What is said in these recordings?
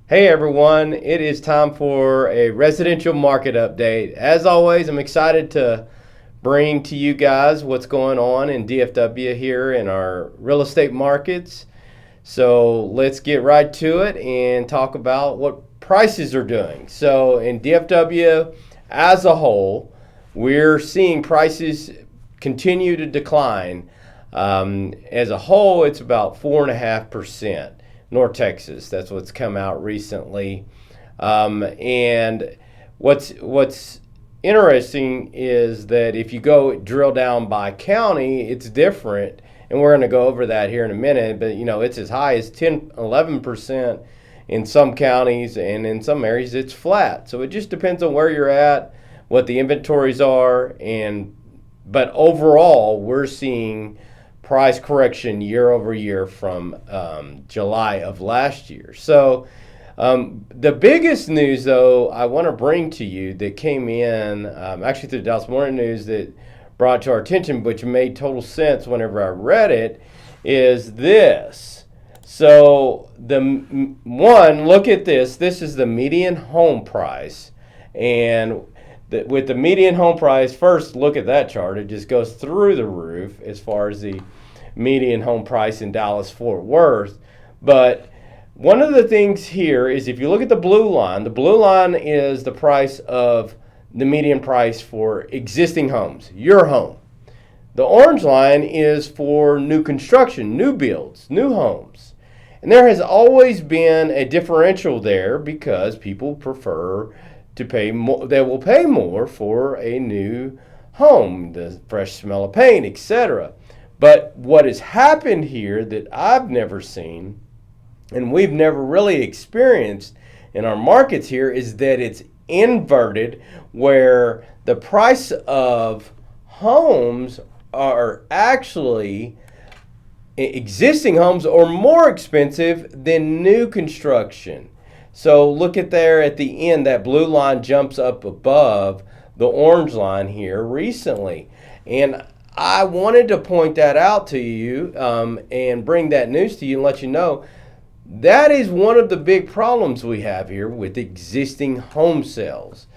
Hey everyone, it is time for a residential market update. As always, I'm excited to bring to you guys what's going on in DFW here in our real estate markets. So let's get right to it and talk about what prices are doing. So in DFW as a whole, we're seeing prices continue to decline. As a whole, it's about 4.5%. North Texas, that's what's come out recently. And what's interesting is that if you go drill down by county, it's different. And we're going to go over that here in a minute. But, it's as high as 10, 11% in some counties, and in some areas it's flat. So it just depends on where you're at, what the inventories are. But overall, we're seeing price correction year over year from July of last year. So the biggest news, though, I want to bring to you that came in actually through the Dallas Morning News that brought to our attention, which made total sense whenever I read it, is this. So look at this. This is the median home price. And with the median home price, first look at that chart. It just goes through the roof as far as the median home price in Dallas-Fort Worth. But one of the things here is if you look at the blue line is the price of the median price for existing homes, your home. The orange line is for new construction, new builds, new homes. And there has always been a differential there because people prefer to pay more. They will pay more for a new home, the fresh smell of paint, etc. But what has happened here that I've never seen and we've never really experienced in our markets here is that it's inverted, where the price of homes are actually existing homes are more expensive than new construction. So look at there at the end, that blue line jumps up above the orange line here recently. And I wanted to point that out to you and bring that news to you and let you know that is one of the big problems we have here with existing home sales.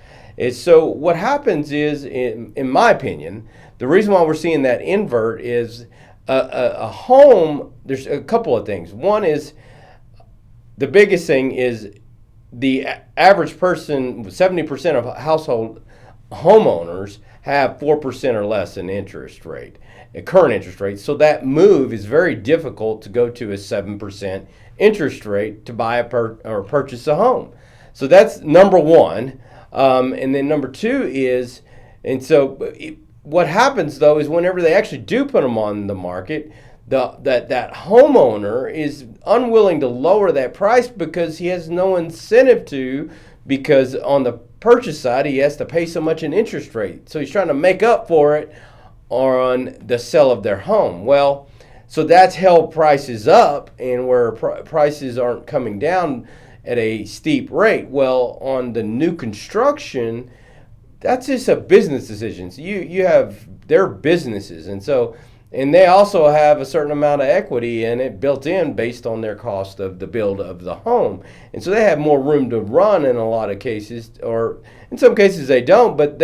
So what happens is, in my opinion, the reason why we're seeing that invert is a home, there's a couple of things. One is, the biggest thing is the average person, 70% of household homeowners have 4% or less in interest rate, a current interest rate. So that move is very difficult to go to a 7% interest rate to buy or purchase a home. So that's number one. And then number two is, what happens though is whenever they actually do put them on the market, that homeowner is unwilling to lower that price because he has no incentive to, because on the purchase side he has to pay so much in interest rate. So he's trying to make up for it on the sale of their home. Well, so that's held prices up, and where prices aren't coming down at a steep rate. Well, on the new construction, that's just a business decision. So you have their businesses, and they also have a certain amount of equity in it built in based on their cost of the build of the home. And so they have more room to run in a lot of cases, or in some cases they don't, but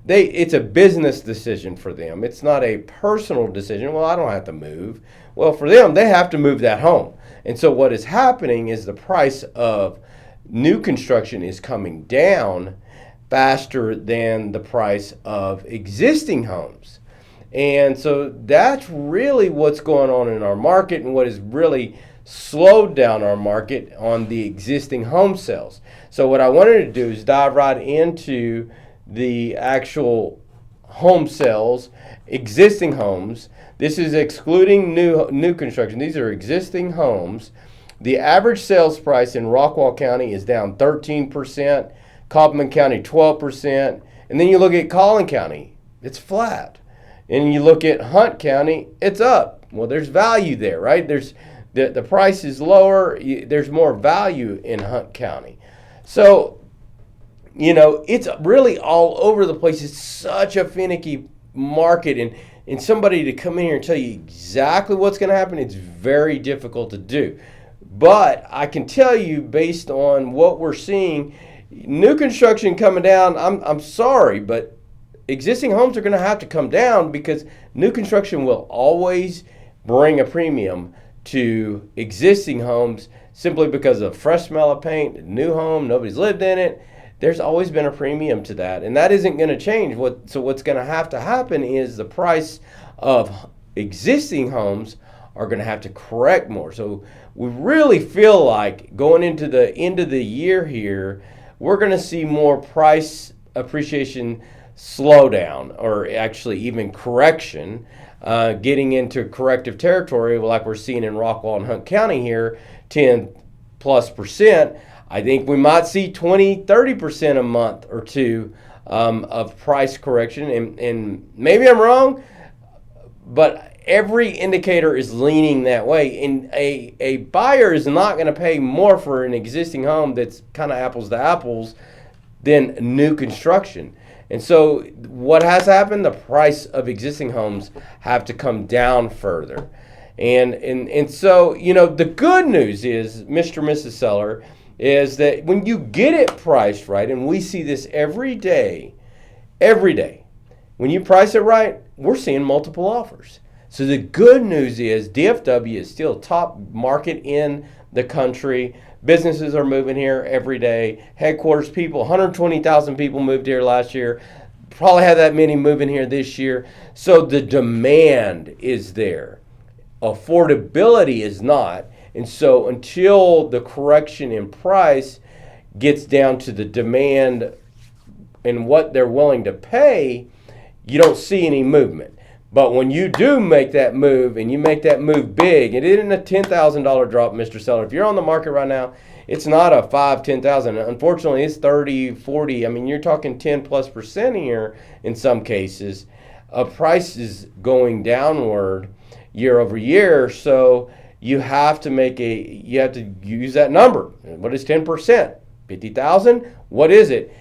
it's a business decision for them. It's not a personal decision. Well, I don't have to move. Well, for them, they have to move that home. And so what is happening is the price of new construction is coming down faster than the price of existing homes. And so that's really what's going on in our market, and what has really slowed down our market on the existing home sales. So what I wanted to do is dive right into the actual home sales, existing homes. This is excluding new construction. These are existing homes. The average sales price in Rockwall County is down 13%, Cobbman County 12%, and then you look at Collin County, it's flat. And you look at Hunt County, it's up. Well, there's value there, right? The price is lower. There's more value in Hunt County. So, it's really all over the place. It's such a finicky market. And somebody to come in here and tell you exactly what's going to happen, it's very difficult to do. But I can tell you, based on what we're seeing, new construction coming down, I'm sorry, but existing homes are going to have to come down because new construction will always bring a premium to existing homes simply because of fresh smell of paint, new home, nobody's lived in it. There's always been a premium to that, and that isn't going to change. So what's going to happen is the price of existing homes are going to have to correct more. So we really feel like going into the end of the year here, we're going to see more price appreciation slowdown, or actually even correction, getting into corrective territory like we're seeing in Rockwall and Hunt County here, 10+%. I think we might see 20-30% a month or two of price correction, and maybe I'm wrong, but every indicator is leaning that way. And a buyer is not going to pay more for an existing home that's kind of apples to apples than new construction. And so what has happened, the price of existing homes have to come down further. And so, the good news is, Mr. and Mrs. Seller, is that when you get it priced right, and we see this every day, when you price it right, we're seeing multiple offers. So the good news is DFW is still top market in the country. Businesses are moving here every day. Headquarters people, 120,000 people moved here last year. Probably have that many moving here this year. So the demand is there. Affordability is not. And so until the correction in price gets down to the demand and what they're willing to pay, you don't see any movement. But when you do make that move, and you make that move big, it isn't a $10,000 drop, Mr. Seller. If you're on the market right now, it's not a $10,000. Unfortunately, it's 30, 40. I mean, you're talking 10+% here in some cases. Price is going downward year over year, so you have to use that number. What is 10%? 50,000? What is it?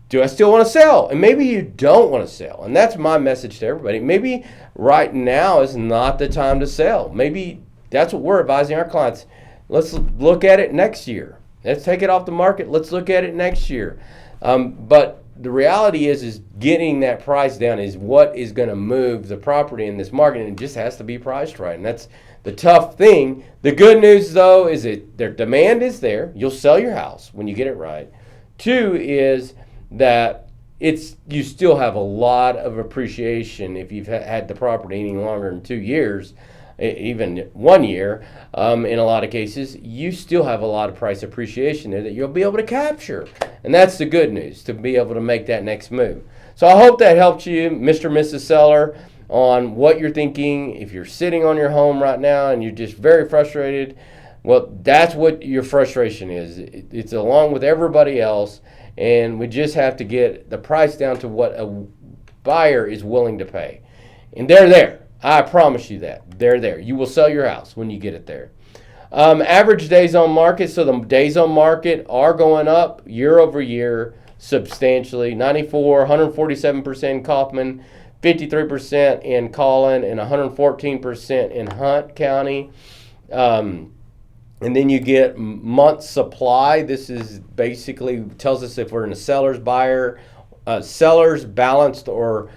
Do I still want to sell? And maybe you don't want to sell. And that's my message to everybody. Maybe right now is not the time to sell. Maybe that's what we're advising our clients. Let's look at it next year. Let's take it off the market. Let's look at it next year. But the reality is getting that price down is what is going to move the property in this market. And it just has to be priced right. And that's the tough thing. The good news, though, is that their demand is there. You'll sell your house when you get it right. Two is that you still have a lot of appreciation if you've had the property any longer than 2 years, even 1 year. In a lot of cases, you still have a lot of price appreciation there that you'll be able to capture. And that's the good news, to be able to make that next move. So I hope that helped you, Mr. and Mrs. Seller, on what you're thinking. If you're sitting on your home right now and you're just very frustrated, well, that's what your frustration is. It's along with everybody else. And we just have to get the price down to what a buyer is willing to pay. And they're there. I promise you that. They're there. You will sell your house when you get it there. Average days on market. So the days on market are going up year over year substantially. 94, 147% in Kaufman, 53% in Collin, and 114% in Hunt County. And then you get month supply. This is basically tells us if we're in a seller's balanced or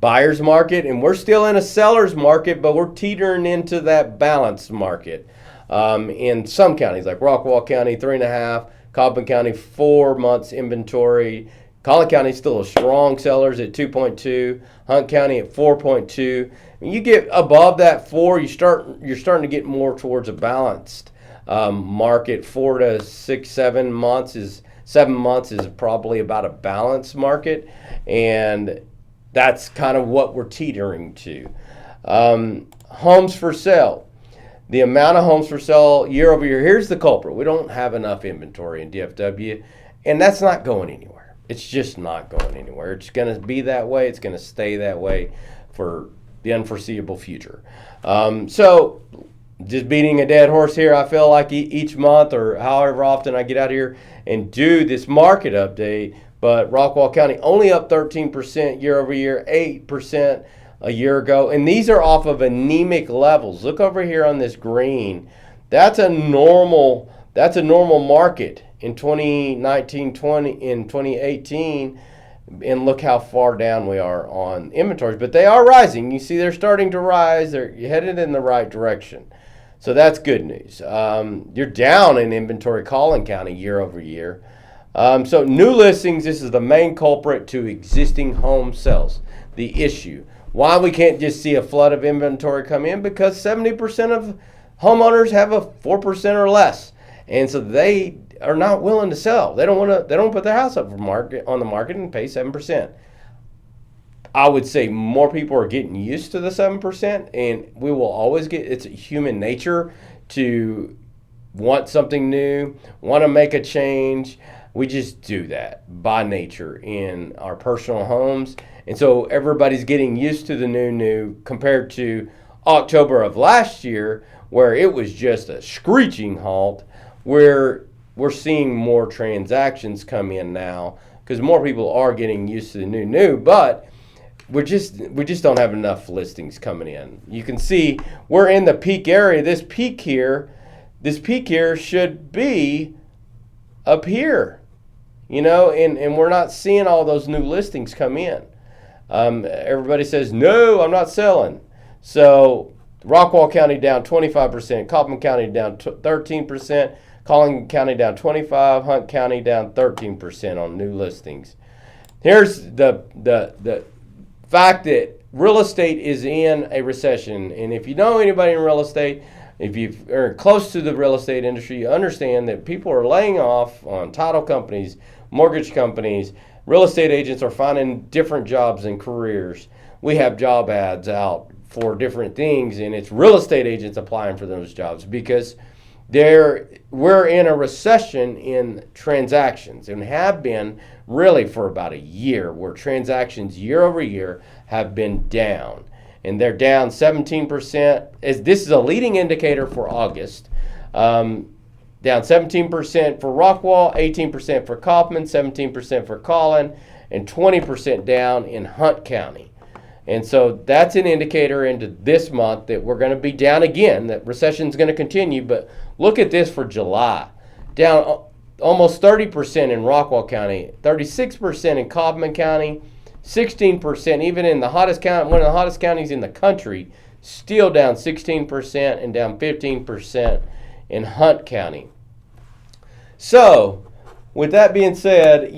buyer's market. And we're still in a seller's market, but we're teetering into that balanced market. In some counties, like Rockwall County, 3.5, Cobbin County, 4 months inventory. Collin County is still a strong sellers at 2.2. Hunt County at 4.2. When you get above that 4, you're starting to get more towards a balanced market. 4 to 6, 7 months is 7 months is probably about a balanced market, and that's kind of what we're teetering to. Homes for sale. The amount of homes for sale year over year. Here's the culprit. We don't have enough inventory in DFW, and that's not going anywhere. It's just not going anywhere. It's going to be that way. It's going to stay that way for the unforeseeable future. So just beating a dead horse here, I feel like each month or however often I get out here and do this market update. But Rockwall County only up 13% year over year, 8% a year ago. And these are off of anemic levels. Look over here on this green. That's a normal market in 2019, 2018, and look how far down we are on inventories. But they are rising. You see, they're starting to rise. They're headed in the right direction. So that's good news. You're down in inventory Collin County year over year. So new listings, this is the main culprit to existing home sales. The issue. Why we can't just see a flood of inventory come in? Because 70% of homeowners have a 4% or less. And so they are not willing to sell. They don't put their house up on the market and pay 7%. I would say more people are getting used to the 7%, and we will always it's human nature to want something new, want to make a change. We just do that by nature in our personal homes. And so everybody's getting used to the new compared to October of last year, where it was just a screeching halt, where we're seeing more transactions come in now because more people are getting used to the new, but we just don't have enough listings coming in. You can see we're in the peak area. This peak here should be up here, and we're not seeing all those new listings come in. Everybody says, no, I'm not selling. So Rockwall County down 25%, Kaufman County down 13%, Collin County down 25%, Hunt County down 13% on new listings. Here's the fact that real estate is in a recession. And if you know anybody in real estate, if you are close to the real estate industry, you understand that people are laying off on title companies, mortgage companies. Real estate agents are finding different jobs and careers. We have job ads out for different things, and it's real estate agents applying for those jobs because we're in a recession in transactions and have been really for about a year, where transactions year over year have been down. And they're down 17%. This is a leading indicator for August. Down 17% for Rockwall, 18% for Kaufman, 17% for Collin, and 20% down in Hunt County. And so that's an indicator into this month that we're going to be down again, that recession is going to continue. But look at this for July. Down almost 30% in Rockwall County, 36% in Kaufman County, 16% even in the hottest county, one of the hottest counties in the country, still down 16% and down 15% in Hunt County. So with that being said,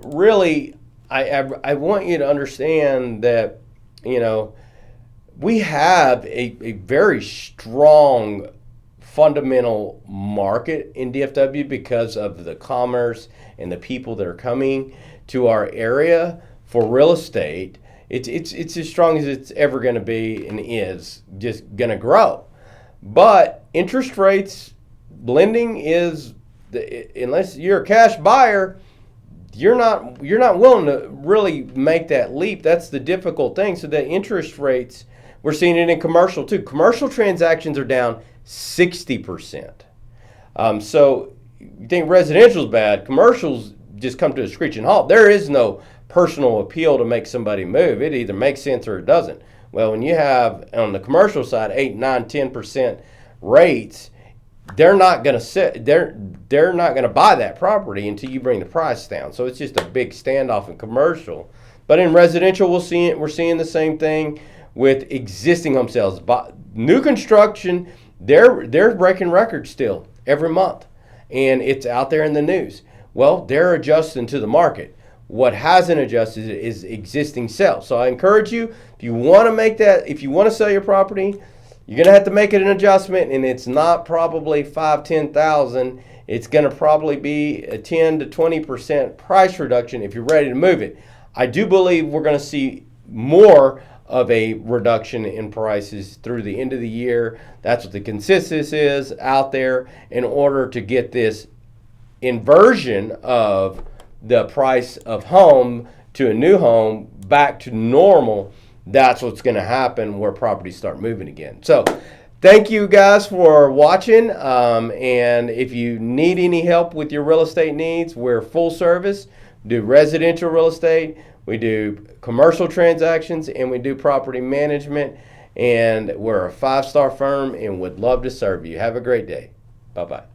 really I want you to understand that we have a very strong fundamental market in DFW because of the commerce and the people that are coming to our area for real estate. It's as strong as it's ever going to be, and is just going to grow. But interest rates, lending is, unless you're a cash buyer, you're not willing to really make that leap. That's the difficult thing. So the interest rates, we're seeing it in commercial too. Commercial transactions are down 60%. So you think residential's bad, commercials just come to a screeching halt. There is no personal appeal to make somebody move. It either makes sense or it doesn't. Well, when you have on the commercial side 8, 9, 10% rates, they're not going to buy that property until you bring the price down. So it's just a big standoff in commercial. But in residential, we're seeing the same thing with existing home sales. New construction, they're breaking records still every month, and it's out there in the news. Well, they're adjusting to the market. What hasn't adjusted is existing sales. So I encourage you, if you want to sell your property, you're going to have to make it an adjustment, and it's not probably $5,000-$10,000. It's going to probably be a 10 to 20% price reduction if you're ready to move it. I do believe we're going to see more of a reduction in prices through the end of the year. That's what the consensus is out there, in order to get this inversion of the price of home to a new home back to normal. That's what's going to happen, where properties start moving again. So thank you guys for watching. And if you need any help with your real estate needs, we're full service. We do residential real estate, we do commercial transactions, and we do property management. And we're a 5-star firm and would love to serve you. Have a great day. Bye-bye.